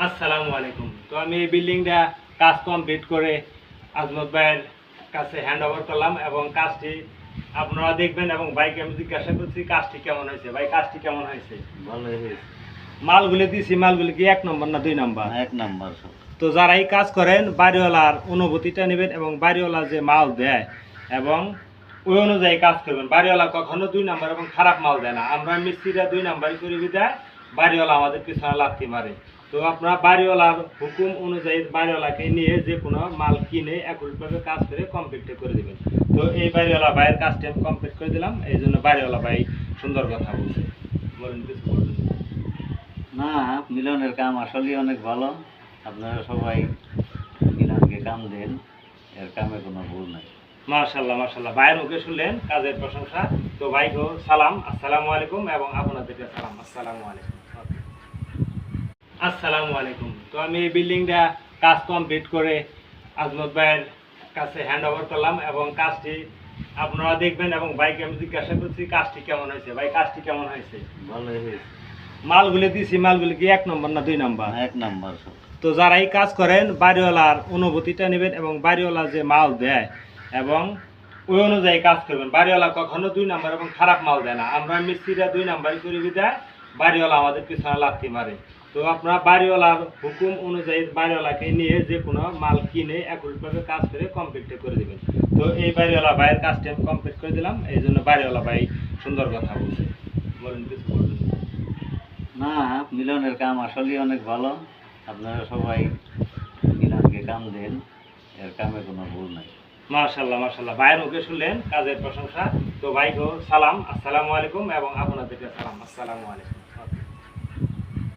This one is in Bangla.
আসসালামু আলাইকুম। তো আমি এই বিল্ডিংটা কাজ কমপ্লিট করে আজমত ভাইয়ের কাছে হ্যান্ড ওভার করলাম এবং কাজটি আপনারা দেখবেন এবং ভাইকে আমি জিজ্ঞাসা করছি কাজটি কেমন হয়েছে। ভাই কাজটি কেমন হয়েছে? ভালোই হয়েছে। মালগুলি দিছি, মালগুলি কি ১ নম্বর না ২ নম্বর? ১ নাম্বার সব। তো যারা এই কাজ করেন বাড়িওয়ালার অনুভূতিটা নেবেন এবং বাড়িওয়ালা যে মাল দেয় এবং ওই অনুযায়ী কাজ করবেন। বাড়িওয়ালা কখনো ২ নম্বর এবং খারাপ মাল দেয় না। আমরা মিস্ত্রিরা ২ নম্বরই করে বিদায় বাড়িওয়ালা আমাদের পিছনে লাথি মারে। তো আপনারা বাড়িওয়ালার হুকুম অনুযায়ী বাড়িওয়ালাকে নিয়ে যে কোনো মাল কিনে একইভাবে কাজ করে কমপ্লিট করে দেবেন। তো এই বাড়িওয়ালা ভাইয়ের কাজটি আমি কমপ্লিট করে দিলাম, এই জন্য বাড়িওয়ালা ভাই সুন্দর কথা বলছে। বলেন কিছু বলবেন? না, মিলনের কাম আসলেই অনেক ভালো। আপনারা সবাই মিলনকে কাম দেন, এর কামে কোনো ভুল নাই। মাশাআল্লাহ মাশাআল্লাহ, ভাইয়ের মুখে শুনলেন কাজের প্রশংসা। তো ভাইকেও সালাম, আসসালামু আলাইকুম এবং আপনাদেরকে সালাম, আসসালামু আলাইকুম। আসসালামু আলাইকুম। তো আমি এই বিল্ডিংটা কাজ কমপ্লিট করে আজমত ভাইয়ের কাছে হ্যান্ড ওভার করলাম এবং কাজটি আপনারা দেখবেন এবং ভাইকে আমি জিজ্ঞাসা করছি কাজটি কেমন হয়েছে। ভাই কাজটি কেমন হয়েছে? ভালোই হয়েছে। মালগুলি দিছি, মালগুলি কি ১ নম্বর না ২ নম্বর? ১ নাম্বার সব। তো যারা এই কাজ করেন বাড়িওয়ালার অনুভূতিটা নেবেন এবং বাড়িওয়ালা যে মাল দেয় এবং ওই অনুযায়ী কাজ করবেন। বাড়িওয়ালা কখনো ২ নম্বর এবং খারাপ মাল দেয় না। আমরা মিস্ত্রিরা ২ নম্বরই করে বিদায় বাড়িওয়ালা আমাদের পিছনে লাথি মারে। তো আপনারা বাড়িওয়ালার হুকুম অনুযায়ী বাড়িওয়ালাকে নিয়ে যে কোনো মাল কিনে একইভাবে কাজ করে কমপ্লিট করে দেবেন। তো এই বাড়িওয়ালা ভাইয়ের কাজটি আমি কমপ্লিট করে দিলাম, এই জন্য বাড়িওয়ালা ভাই সুন্দর কথা বলছে। বলেন কিছু বলবেন? না, মিলনের কাম আসলেই অনেক ভালো। আপনারা সবাই মিলনকে কাম দেন, এর কামে কোনো ভুল নাই। মাশাআল্লাহ মাশাআল্লাহ, ভাইয়ের মুখে শুনলেন কাজের প্রশংসা। তো ভাইকেও সালাম, আসসালামু আলাইকুম এবং আপনাদেরকে সালাম, আসসালামু আলাইকুম।